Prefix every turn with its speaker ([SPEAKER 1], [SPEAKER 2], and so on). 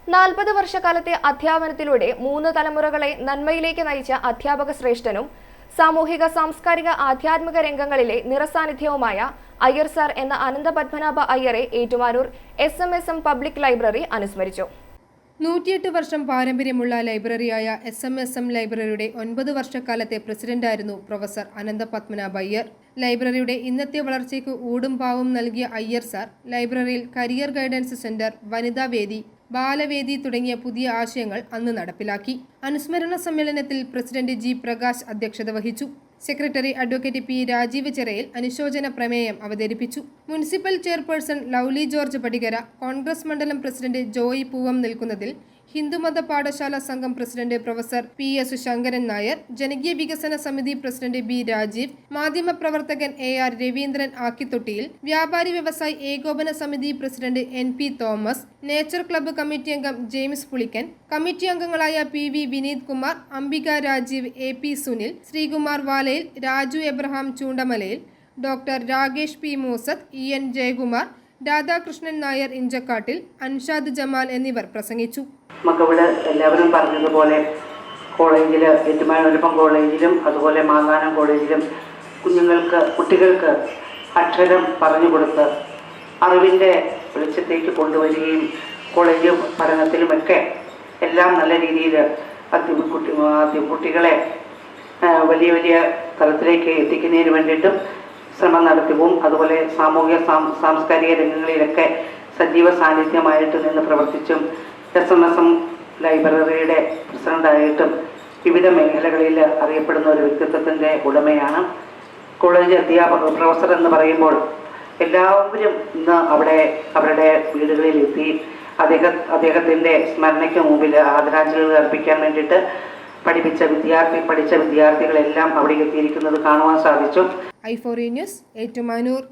[SPEAKER 1] 40 വർഷക്കാലത്തെ അധ്യാപനത്തിലൂടെ 3 തലമുറകളെ നന്മയിലേക്ക് നയിച്ച അധ്യാപക ശ്രേഷ്ഠനും സാമൂഹിക സാംസ്കാരിക ആധ്യാത്മിക രംഗങ്ങളിലെ നിറസാന്നിധ്യവുമായ അയ്യർ സാർ എന്ന അനന്തപത്മനാഭ അയ്യരെ ഏറ്റുമാനൂർ SMSM പബ്ലിക് ലൈബ്രറി അനുസ്മരിച്ചു.
[SPEAKER 2] 108 വർഷം പാരമ്പര്യമുള്ള ലൈബ്രറിയായ SMSM ലൈബ്രറിയുടെ 9 വർഷക്കാലത്തെ പ്രസിഡന്റായിരുന്നു പ്രൊഫസർ അനന്തപത്മനാഭ അയ്യർ. ലൈബ്രറിയുടെ ഇന്നത്തെ വളർച്ചയ്ക്ക് ഊടും പാവും നൽകിയ അയ്യർ സാർ ലൈബ്രറിയിൽ കരിയർ ഗൈഡൻസ് സെന്റർ, വനിതാ വേദി, ബാലവേദി തുടങ്ങിയ പുതിയ ആശയങ്ങൾ അന്ന് നടപ്പിലാക്കി. അനുസ്മരണ സമ്മേളനത്തിൽ പ്രസിഡന്റ് G. പ്രകാശ് അധ്യക്ഷത വഹിച്ചു. Secretary advocate P. Rajeev Chirayil അനുശോചന പ്രമേയം അവതരിപ്പിച്ചു. Municipal chairperson Lovely George Padikara, Congress മണ്ഡലം പ്രസിഡന്റ് ജോയി പൂവം നിൽക്കുന്നതിൽ, ഹിന്ദുമത പാഠശാല സംഘം president professor PS Sankaran Nair, ജനകീയ വികസന സമിതി പ്രസിഡന്റ് B. രാജീവ്, മാധ്യമപ്രവർത്തകൻ AR രവീന്ദ്രൻ ആക്കിത്തൊട്ടിയിൽ, വ്യാപാരി വ്യവസായി ഏകോപന സമിതി president NP Thomas, nature club committee അംഗം ജെയിംസ് പുളിക്കൻ, കമ്മിറ്റി അംഗങ്ങളായ PV Vineeth Kumar, Ambika Rajeev, AP Sunil, Sreekumar Valayil, Raju Abraham Choondamalayil, doctor Rakesh P. Moosath, EN Jayakumar, Radhakrishnan Nair Inchakkattil, Anshad Jamal എന്നിവർ പ്രസംഗിച്ചു.
[SPEAKER 3] നമുക്കിവിടെ എല്ലാവരും പറഞ്ഞതുപോലെ കോളേജിൽ, ഏറ്റുമാനൂരപ്പം കോളേജിലും അതുപോലെ മാങ്ങാനം കോളേജിലും കുട്ടികൾക്ക് അക്ഷരം പറഞ്ഞു കൊടുത്ത് അറിവിൻ്റെ വെളിച്ചത്തേക്ക് കൊണ്ടുവരികയും കോളേജ് പഠനത്തിലുമൊക്കെ എല്ലാം നല്ല രീതിയിൽ കുട്ടികളെ വലിയ വലിയ തലത്തിലേക്ക് എത്തിക്കുന്നതിന് വേണ്ടിയിട്ടും ശ്രമം നടത്തിയവും അതുപോലെ സാമൂഹിക സാംസ്കാരിക രംഗങ്ങളിലൊക്കെ സജീവ സാന്നിധ്യമായിട്ട് നിന്ന് പ്രവർത്തിച്ചും SMSM ലൈബ്രറിയുടെ പ്രസിഡന്റായിട്ടും വിവിധ മേഖലകളിൽ അറിയപ്പെടുന്ന ഒരു വ്യക്തിത്വത്തിൻ്റെ ഉടമയാണ്. കോളേജ് പ്രൊഫസർ എന്ന് പറയുമ്പോൾ എല്ലാവരും ഇന്ന് അവരുടെ വീടുകളിൽ എത്തി അദ്ദേഹത്തിൻ്റെ സ്മരണയ്ക്ക് മുമ്പിൽ ആദരാഞ്ജലികൾ അർപ്പിക്കാൻ വേണ്ടിയിട്ട് പഠിച്ച വിദ്യാർത്ഥികളെല്ലാം അവിടെ എത്തിയിരിക്കുന്നത് കാണുവാൻ സാധിച്ചു.
[SPEAKER 2] i4 news, Ettumanoor.